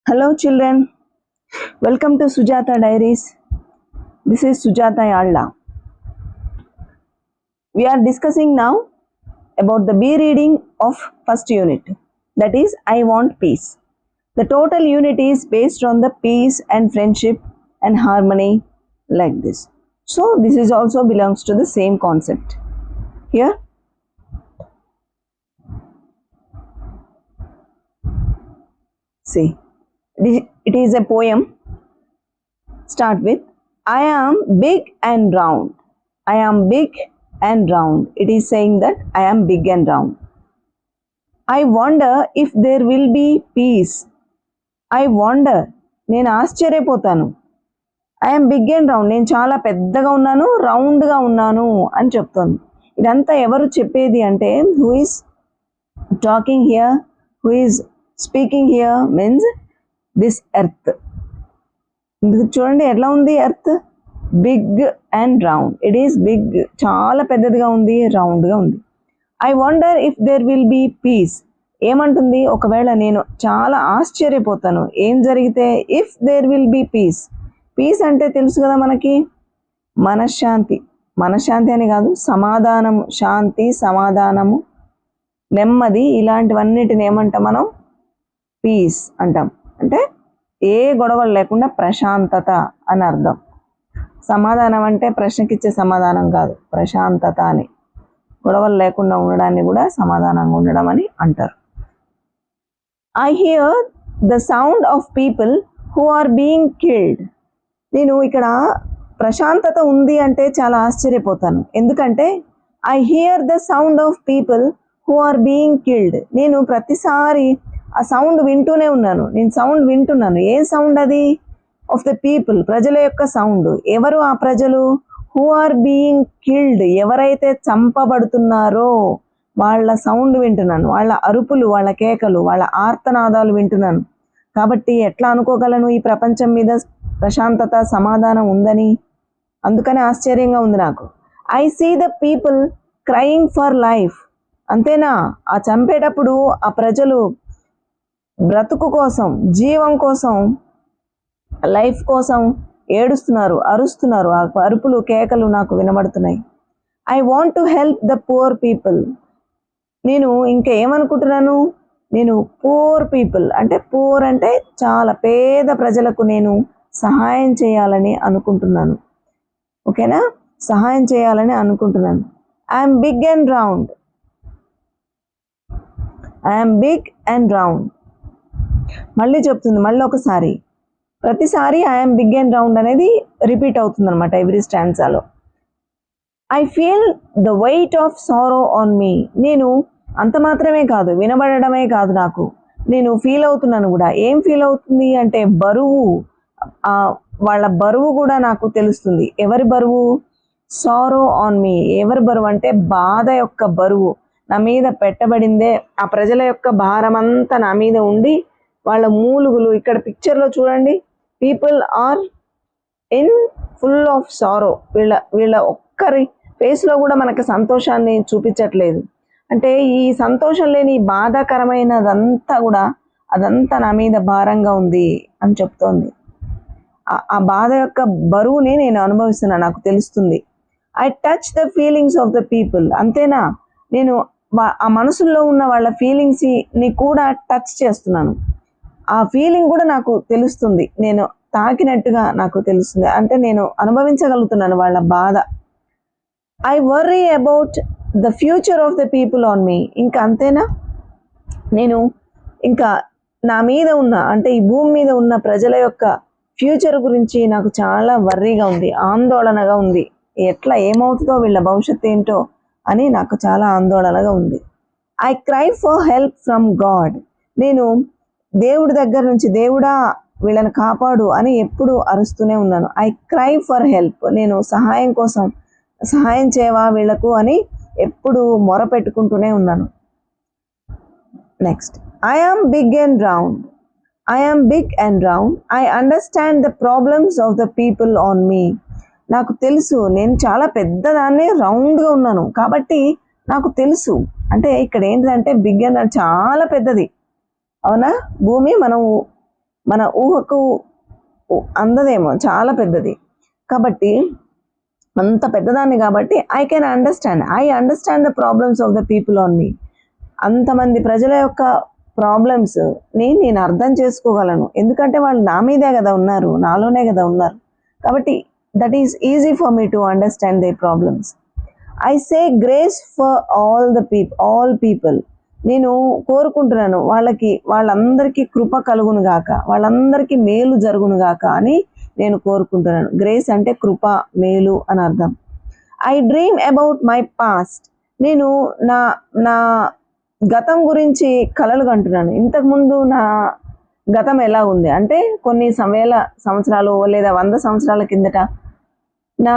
Hello children, welcome to Sujata Diaries. This is Sujata Yalla. We are discussing now about the B reading of first unit, that is I Want Peace. The total unit is based on the peace and friendship and harmony like this. So this is also belongs to the same concept. Here see, it is a poem. Start with I am big and round. I am big and round. It is saying that I am big and round. I wonder if there will be peace. I wonder. నేను ఆశ్చర్యపోతాను. I am big and round. నేను చాలా పెద్దగా ఉన్నాను, రౌండ్గా ఉన్నాను అని చెప్తోంది. ఇదంతా ఎవరు చెప్పేది అంటే who is talking here, who is speaking here means this earth. చూడండి ఎట్లా ఉంది earth, big and round. It is big, చాలా పెద్దదిగా ఉంది, రౌండ్గా ఉంది. I wonder if there will be peace. ఏమంటుంది, ఒకవేళ నేను చాలా ఆశ్చర్యపోతాను ఏం జరిగితే, if there will be peace. Peace అంటే తెలుసు కదా మనకి, మనశ్శాంతి. మనశ్శాంతి అని కాదు, సమాధానము, శాంతి, సమాధానము, నెమ్మది, ఇలాంటివన్నిటిని ఏమంటాం మనం, పీస్ అంటాం. అంటే ఏ గొడవలు లేకుండా ప్రశాంతత అని అర్థం. సమాధానం అంటే ప్రశ్నకిచ్చే సమాధానం కాదు, ప్రశాంతత అని, గొడవలు లేకుండా ఉండడాన్ని కూడా సమాధానంగా ఉండడం అని అంటారు. I hear the sound of people who are being killed. నేను ఇక్కడ ప్రశాంతత ఉంది అంటే చాలా ఆశ్చర్యపోతాను. ఎందుకంటే I hear the sound of people who are being killed. నేను ప్రతిసారి ఆ సౌండ్ వింటూనే ఉన్నాను. నేను సౌండ్ వింటున్నాను. ఏ సౌండ్ అది, ఆఫ్ ద పీపుల్, ప్రజల యొక్క సౌండ్. ఎవరు ఆ ప్రజలు, హూ ఆర్ బీయింగ్ కిల్డ్, ఎవరైతే చంపబడుతున్నారో వాళ్ళ సౌండ్ వింటున్నాను, వాళ్ళ అరుపులు, వాళ్ళ కేకలు, వాళ్ళ ఆర్తనాదాలు వింటున్నాను. కాబట్టి ఎట్లా అనుకోగలను ఈ ప్రపంచం మీద ప్రశాంతత, సమాధానం ఉందని? అందుకనే ఆశ్చర్యంగా ఉంది నాకు. I see the people crying for life. అంతేనా, ఆ చంపేటప్పుడు ఆ ప్రజలు బ్రతుకు కోసం, జీవం కోసం, లైఫ్ కోసం ఏడుస్తున్నారు, అరుస్తున్నారు. ఆ అరుపులు, కేకలు నాకు వినబడుతున్నాయి. I want to help the poor people. నేను ఇంకా ఏమనుకుంటున్నాను, నేను పూర్ పీపుల్ అంటే, పూర్ అంటే చాలా పేద ప్రజలకు నేను సహాయం చేయాలని అనుకుంటున్నాను. ఓకేనా, సహాయం చేయాలని అనుకుంటున్నాను. I'm big and round. I'm big and round. మళ్ళీ చెప్తుంది, మళ్ళీ ఒకసారి, ప్రతిసారి ఐఎమ్ బిగ్ అండ్ రౌండ్ అనేది రిపీట్ అవుతుంది అనమాట ఎవ్రీ స్టాన్సాలో. I feel the weight of sorrow on me. నేను అంత మాత్రమే కాదు, వినబడమే కాదు, నాకు నేను ఫీల్ అవుతున్నాను కూడా. ఏం ఫీల్ అవుతుంది అంటే బరువు, వాళ్ళ బరువు కూడా నాకు తెలుస్తుంది. ఎవరి బరువు, సారో ఆన్ మీ. ఎవరి బరువు అంటే బాధ యొక్క బరువు నా మీద పెట్టబడిందే. ఆ ప్రజల యొక్క భారం అంతా నా మీద ఉండి, వాళ్ళ మూలుగులు, ఇక్కడ పిక్చర్లో చూడండి, people are in full of sorrow. వీళ్ళ ఒక్కరి ఫేస్లో కూడా మనకు సంతోషాన్ని చూపించట్లేదు. అంటే ఈ సంతోషం లేని బాధాకరమైనదంతా కూడా, అదంతా నా మీద భారంగా ఉంది అని చెప్తోంది. ఆ బాధ యొక్క బరువుని నేను అనుభవిస్తున్నా, నాకు తెలుస్తుంది. I touch the feelings of the people. అంతేనా, నేను ఆ మనసులో ఉన్న వాళ్ళ ఫీలింగ్స్ని కూడా టచ్ చేస్తున్నాను. ఆ ఫీలింగ్ కూడా నాకు తెలుస్తుంది, నేను తాకినట్టుగా నాకు తెలుస్తుంది. అంటే నేను అనుభవించగలుగుతున్నాను వాళ్ళ బాధ. I worry about the future of the people on me. ఇంకా అంతేనా, నేను ఇంకా నా మీద ఉన్న, అంటే ఈ భూమి మీద ఉన్న ప్రజల యొక్క ఫ్యూచర్ గురించి నాకు చాలా వర్రీగా ఉంది, ఆందోళనగా ఉంది. ఎట్లా ఏమవుతుందో, వీళ్ళ భవిష్యత్తు ఏంటో అని నాకు చాలా ఆందోళనగా ఉంది. I cry for help from God. నేను దేవుడి దగ్గర నుంచి, దేవుడా వీళ్ళని కాపాడు అని ఎప్పుడు అరుస్తూనే ఉన్నాను. I cry for help. నేను సహాయం కోసం, సహాయం చేయవా వీళ్ళకు అని ఎప్పుడు మొర పెట్టుకుంటూనే ఉన్నాను. Next, I am big and round. I am big and round. I understand the problems of the people on me. నాకు తెలుసు, నేను చాలా పెద్దదాన్ని, రౌండ్గా ఉన్నాను కాబట్టి నాకు తెలుసు. అంటే ఇక్కడ ఏంటంటే బిగ్ అండ్ చాలా పెద్దది, అవునా, భూమి మనం మన ఊహకు అందదేమో, చాలా పెద్దది. కాబట్టి అంత పెద్దదాన్ని కాబట్టి I understand the problems of the people on me. అంతమంది ప్రజల యొక్క ప్రాబ్లమ్స్ని నేను అర్థం చేసుకోగలను, ఎందుకంటే వాళ్ళు నా మీదే కదా ఉన్నారు, నాలోనే కదా ఉన్నారు. కాబట్టి that is easy for me to understand they problems. I say grace for all people. నేను కోరుకుంటున్నాను వాళ్ళందరికీ కృప కలుగును గాక, వాళ్ళందరికీ మేలు జరుగును గాక అని నేను కోరుకుంటున్నాను. గ్రేస్ అంటే కృప, మేలు అని అర్థం. I dream about my past. నేను నా నా గతం గురించి కలలు కంటున్నాను. ఇంతకుముందు నా గతం ఎలా ఉంది అంటే కొన్ని వేల సంవత్సరాలు లేదా 100 సంవత్సరాల కిందట నా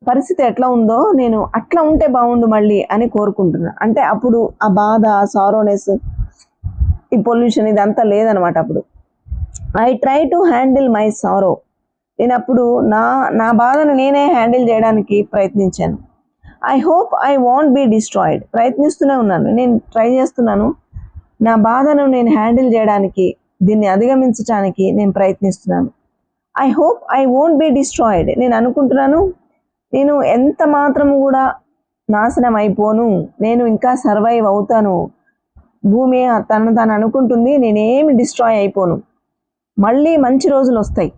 పరిస్థితి ఎట్లా ఉందో నేను అట్లా ఉంటే బాగుండు మళ్ళీ అని కోరుకుంటున్నాను. అంటే అప్పుడు ఆ బాధ, సారోనెస్, ఈ పొల్యూషన్ ఇదంతా లేదనమాట. అప్పుడు I try to handle my sorrow. నేను అప్పుడు నా బాధను నేనే హ్యాండిల్ చేయడానికి ప్రయత్నించాను. I hope I won't be destroyed. ప్రయత్నిస్తూనే ఉన్నాను, నేను ట్రై చేస్తున్నాను. నా బాధను నేను హ్యాండిల్ చేయడానికి, దీన్ని అధిగమించడానికి నేను ప్రయత్నిస్తున్నాను. I hope I won't be destroyed. నేను అనుకుంటున్నాను నేను ఎంత మాత్రం కూడా నాశనం అయిపోను, నేను ఇంకా సర్వైవ్ అవుతాను. భూమి తను అనుకుంటుంది నేనేమి డిస్ట్రాయ్ అయిపోను, మళ్ళీ మంచి రోజులు వస్తాయి,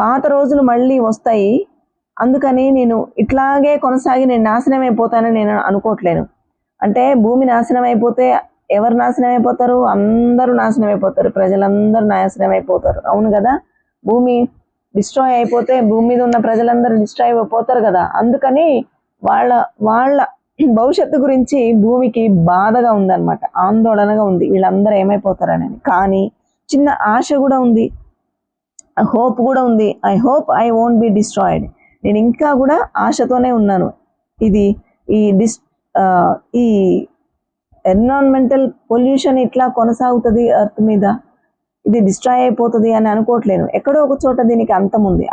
పాత రోజులు మళ్ళీ వస్తాయి, అందుకని నేను ఇట్లాగే కొనసాగి నేను నాశనం అయిపోతానని నేను అనుకోవట్లేను. అంటే భూమి నాశనం అయిపోతే ఎవరు నాశనం అయిపోతారు? అందరూ నాశనం అయిపోతారు, ప్రజలందరూ నాశనం అయిపోతారు, అవును కదా. భూమి డిస్ట్రాయ్ అయిపోతే భూమి మీద ఉన్న ప్రజలందరూ డిస్ట్రాయ్ అయిపోతారు కదా. అందుకని వాళ్ళ భవిష్యత్తు గురించి భూమికి బాధగా ఉందన్నమాట, ఆందోళనగా ఉంది, వీళ్ళందరూ ఏమైపోతారని. కానీ చిన్న ఆశ కూడా ఉంది, హోప్ కూడా ఉంది. I hope I won't be destroyed. నేను ఇంకా కూడా ఆశతోనే ఉన్నాను. ఈ ఎన్విరాన్మెంటల్ పొల్యూషన్ ఇట్లా కొనసాగుతుంది ఎర్త్ మీద, ఇది డిస్ట్రాయ్ అయిపోతుంది అని అనుకోవట్లేను. ఎక్కడో ఒక చోట దీనికి అంతం ఉంది,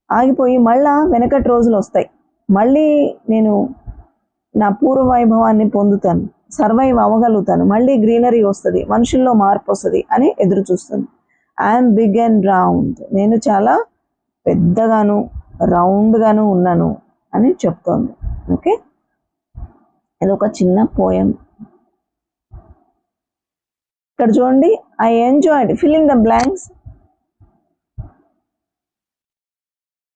ఆగిపోయి మళ్ళా వెనకటి రోజులు వస్తాయి, మళ్ళీ నేను నా పూర్వ వైభవాన్ని పొందుతాను, సర్వైవ్ అవ్వగలుగుతాను, మళ్ళీ గ్రీనరీ వస్తుంది, మనుషుల్లో మార్పు వస్తుంది అని ఎదురు చూస్తాను. I'm big and round. నేను చాలా పెద్దగాను రౌండ్గాను ఉన్నాను అని చెప్తోంది. ఓకే, ఇది ఒక చిన్న పోయం. ఇక్కడ చూడండి, I enjoyed filling the blanks.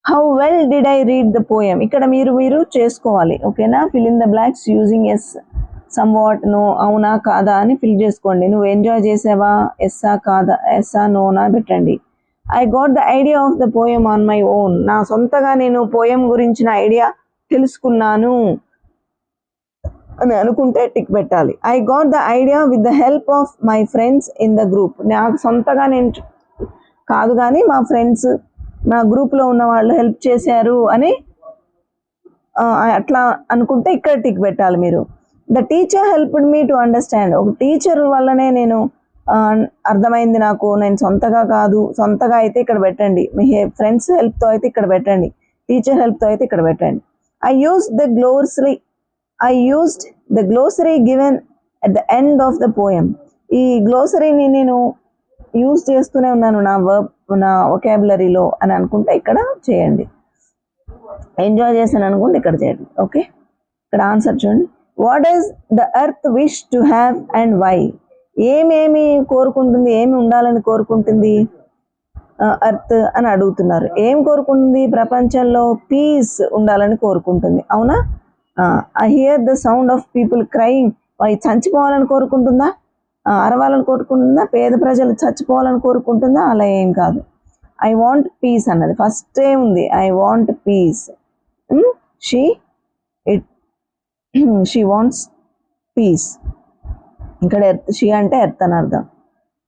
How well did I read the poem. ఇక్కడ మీరు చేసుకోవాలి, ఓకేనా. Fill in the blanks using yes, somewhat, no, అవునా కాదా అని ఫిల్ చేసుకోండి. నువ్వు ఎంజాయ్ చేసావా, ఎస్సా కాదా, ఎస్సా నోనా పెట్టండి. I got the idea of the poem on my own. నా సొంతగా నేను పోయం గురించిన ఐడియా తెలుసుకున్నాను అని అనుకుంటే టిక్ పెట్టాలి. I got the idea with the help of my friends in the group. నాకు సొంతగా నేను కాదు కానీ మా ఫ్రెండ్స్, నా గ్రూప్లో ఉన్న వాళ్ళు హెల్ప్ చేశారు అని అట్లా అనుకుంటే ఇక్కడ టిక్ పెట్టాలి మీరు. The teacher helped me to understand. ఒక టీచర్ వల్లనే నేను అర్థమైంది నాకు, నేను సొంతగా కాదు. సొంతగా అయితే ఇక్కడ పెట్టండి, మీ ఫ్రెండ్స్ హెల్ప్తో అయితే ఇక్కడ పెట్టండి, టీచర్ హెల్ప్తో అయితే ఇక్కడ పెట్టండి. I used the glossary given at the end of the poem. ఈ గ్లోసరీని నేను యూజ్ చేస్తూనే ఉన్నాను నా వొకాబులరీలో అని అనుకుంటే ఇక్కడ చేయండి. ఎంజాయ్ చేశాను అనుకుంటే ఇక్కడ చేయండి. ఓకే, ఇక్కడ ఆన్సర్ చూడండి. What does the earth wish to have and why. ఏమేమి కోరుకుంటుంది, ఏమి ఉండాలని కోరుకుంటుంది ఎర్త్ అని అడుగుతున్నారు. ఏం కోరుకుంటుంది? ప్రపంచంలో పీస్ ఉండాలని కోరుకుంటుంది, అవునా. I hear the sound of people crying. చచ్చిపోవాలని కోరుకుంటుందా, అరవాలని కోరుకుంటుందా, పేద ప్రజలు చచ్చిపోవాలని కోరుకుంటుందా? అలా ఏం కాదు. ఐ వాంట్ పీస్ అన్నది ఫస్ట్ ఉంది. I want peace. She wants peace. ఇక్కడ ఎర్త్, షీ అంటే ఎర్త్ అని అర్థం.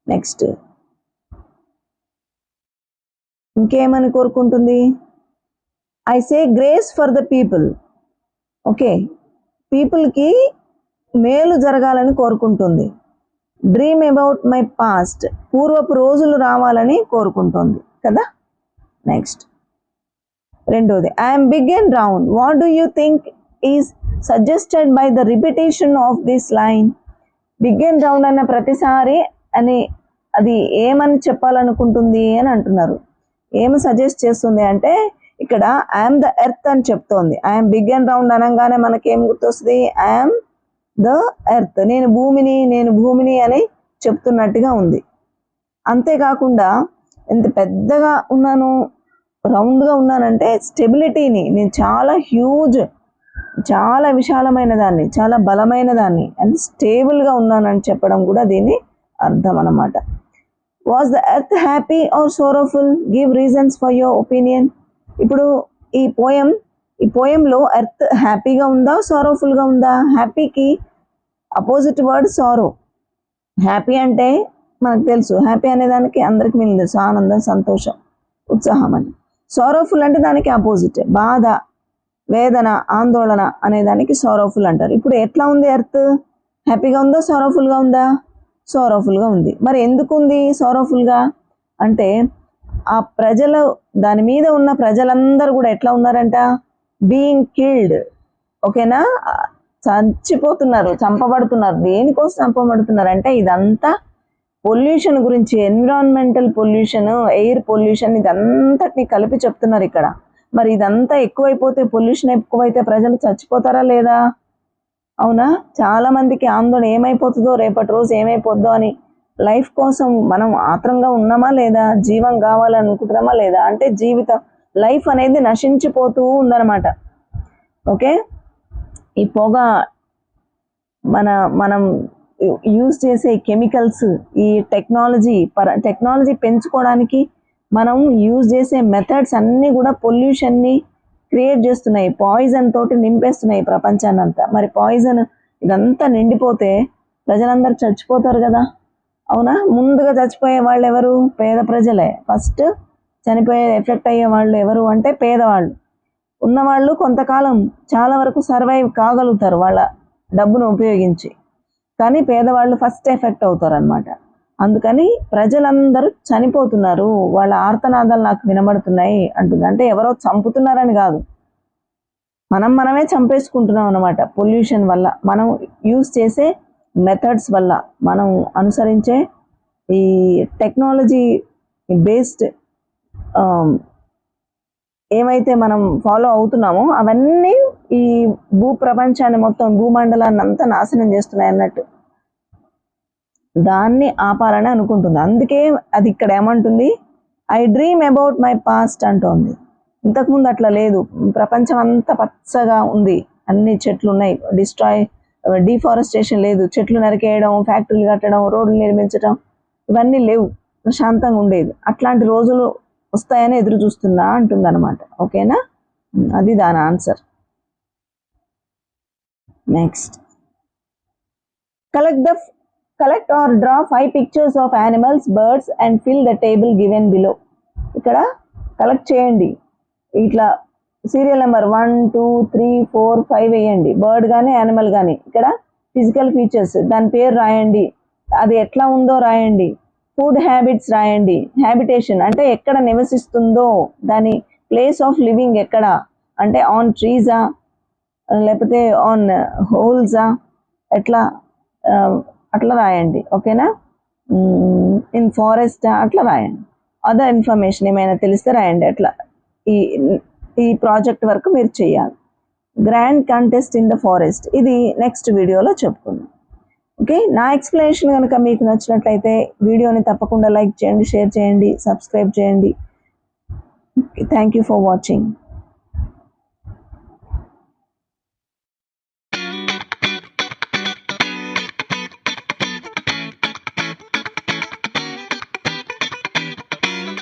నెక్స్ట్ ఇంకేమని కోరుకుంటుంది? I say grace for the people. Okay, పీపుల్కి మేలు జరగాలని కోరుకుంటుంది. Dream about my past. పూర్వపు రోజులు రావాలని కోరుకుంటుంది కదా. నెక్స్ట్ రెండోది, I'm big and round. What do you think is suggested by the repetition of this line. Big and round అన్న ప్రతిసారి అని అది ఏమని చెప్పాలనుకుంటుంది అని అంటున్నారు. ఏమి సజెస్ట్ చేస్తుంది అంటే ఇక్కడ ఐఎమ్ ద ఎర్త్ అని చెప్తోంది. ఐఎమ్ బిగ్ అండ్ రౌండ్ అనగానే మనకేం గుర్తొస్తుంది? ఐఎమ్ ద ఎర్త్, నేను భూమిని అని చెప్తున్నట్టుగా ఉంది. అంతేకాకుండా ఎంత పెద్దగా ఉన్నాను, రౌండ్గా ఉన్నానంటే స్టెబిలిటీని, నేను చాలా హ్యూజ్, చాలా విశాలమైన దాన్ని, చాలా బలమైన దాన్ని అండ్ స్టేబుల్గా ఉన్నానని చెప్పడం కూడా దీని అర్థం అన్నమాట. Was the earth happy or sorrowful? Give reasons for your opinion. ఇప్పుడు ఈ పోయంలో ఎర్త్ హ్యాపీగా ఉందా, సారోఫుల్గా ఉందా? హ్యాపీకి అపోజిట్ వర్డ్ సారో. హ్యాపీ అంటే మనకు తెలుసు, హ్యాపీ అనే దానికి అందరికి మీనింగ్ తెలుసు, ఆనందం, సంతోషం, ఉత్సాహం అని. సారోఫుల్ అంటే దానికి అపోజిట్, బాధ, వేదన, ఆందోళన అనే దానికి సారోఫుల్ అంటారు. ఇప్పుడు ఎట్లా ఉంది ఎర్త్? హ్యాపీగా ఉందా, సారోఫుల్గా ఉందా? సారోఫుల్గా ఉంది. మరి ఎందుకు ఉంది సారోఫుల్గా అంటే ఆ ప్రజలు, దాని మీద ఉన్న ప్రజలందరూ కూడా ఎట్లా ఉన్నారంట? Being killed. ఓకేనా? చచ్చిపోతున్నారు, చంపబడుతున్నారు. దేనికోసం చంపబడుతున్నారు అంటే ఇదంతా పొల్యూషన్ గురించి, ఎన్విరాన్మెంటల్ పొల్యూషన్, ఎయిర్ పొల్యూషన్, ఇదంతటిని కలిపి చెప్తున్నారు ఇక్కడ. మరి ఇదంతా ఎక్కువైపోతే, పొల్యూషన్ ఎక్కువైతే ప్రజలు చచ్చిపోతారా లేదా? అవునా? చాలా మందికి ఆందోళన, ఏమైపోతుందో, రేపటి రోజు ఏమైపోద్దో అని. లైఫ్ కోసం మనం ఆత్రంగా ఉన్నామా లేదా? జీవం కావాలనుకుంటున్నామా లేదా? అంటే లైఫ్ అనేది నశించిపోతూ ఉందన్నమాట. ఓకే, ఈ పొగ, మనం యూజ్ చేసే కెమికల్స్, ఈ టెక్నాలజీ పెంచుకోవడానికి మనం యూజ్ చేసే మెథడ్స్ అన్నీ కూడా పొల్యూషన్ని క్రియేట్ చేస్తున్నాయి, పాయిజన్ తోటి నింపేస్తున్నాయి ప్రపంచాన్ని అంతా. మరి పాయిజన్ ఇదంతా నిండిపోతే ప్రజలందరూ చచ్చిపోతారు కదా. అవునా? ముందుగా చచ్చిపోయే వాళ్ళు ఎవరు? పేద ప్రజలే. ఫస్ట్ చనిపోయే, ఎఫెక్ట్ అయ్యే వాళ్ళు ఎవరు అంటే పేదవాళ్ళు. ఉన్నవాళ్ళు కొంతకాలం చాలా వరకు సర్వైవ్ కాగలుగుతారు వాళ్ళ డబ్బును ఉపయోగించి, కానీ పేదవాళ్ళు ఫస్ట్ ఎఫెక్ట్ అవుతారు అనమాట. అందుకని ప్రజలందరూ చనిపోతున్నారు, వాళ్ళ ఆర్తనాదాలు నాకు వినబడుతున్నాయి అంటుంది. అంటే ఎవరో చంపుతున్నారని కాదు, మనమే చంపేసుకుంటున్నాం అనమాట. పొల్యూషన్ వల్ల, మనం యూజ్ చేసే మెథడ్స్ వల్ల, మనం అనుసరించే ఈ టెక్నాలజీ బేస్డ్ ఏమైతే మనం ఫాలో అవుతున్నామో అవన్నీ ఈ భూప్రపంచాన్ని మొత్తం, భూమండలాన్ని అంతా నాశనం చేస్తున్నాయి అన్నట్టు. దాన్ని ఆపాలని అనుకుంటుంది. అందుకే అది ఇక్కడ ఏమంటుంది? I dream about my past అంటోంది. ఇంతకుముందు అట్లా లేదు, ప్రపంచం అంతా పచ్చగా ఉంది, అన్ని చెట్లు ఉన్నాయి, డిఫారెస్టేషన్ లేదు, చెట్లు నరికేయడం, ఫ్యాక్టరీలు కట్టడం, రోడ్లు నిర్మించడం ఇవన్నీ లేవు, ప్రశాంతంగా ఉండేది. అట్లాంటి రోజులు వస్తాయని ఎదురు చూస్తున్నా అంటుందన్నమాట. ఓకేనా? అది దాని answer. Next, collect or draw 5 pictures of animals, birds and fill the table given below. ఇక్కడ కలెక్ట్ చేయండి, ఇట్లా సీరియల్ నెంబర్ 1, 2, 3, 4, 5 వేయండి. బర్డ్ కానీ యానిమల్ కానీ, ఇక్కడ ఫిజికల్ ఫీచర్స్, దాని పేరు రాయండి, అది ఎట్లా ఉందో రాయండి. ఫుడ్ హ్యాబిట్స్ రాయండి. హ్యాబిటేషన్ అంటే ఎక్కడ నివసిస్తుందో, దాని ప్లేస్ ఆఫ్ లివింగ్ ఎక్కడ అంటే ఆన్ ట్రీజా లేకపోతే ఆన్ హోల్సా, అట్లా రాయండి. ఓకేనా? ఇన్ ఫారెస్టా అట్లా రాయండి. అదర్ ఇన్ఫర్మేషన్ ఏమైనా తెలిస్తే రాయండి. అట్లా ఈ ప్రాజెక్ట్ వరకు మీరు చేయాలి. Grand contest in the forest, ఇది నెక్స్ట్ వీడియోలో చెప్పుకుందాం. ఓకే, నా ఎక్స్ప్లెనేషన్ కనుక మీకు నచ్చినట్లయితే వీడియోని తప్పకుండా లైక్ చేయండి, షేర్ చేయండి, సబ్స్క్రైబ్ చేయండి. Thank you for watching.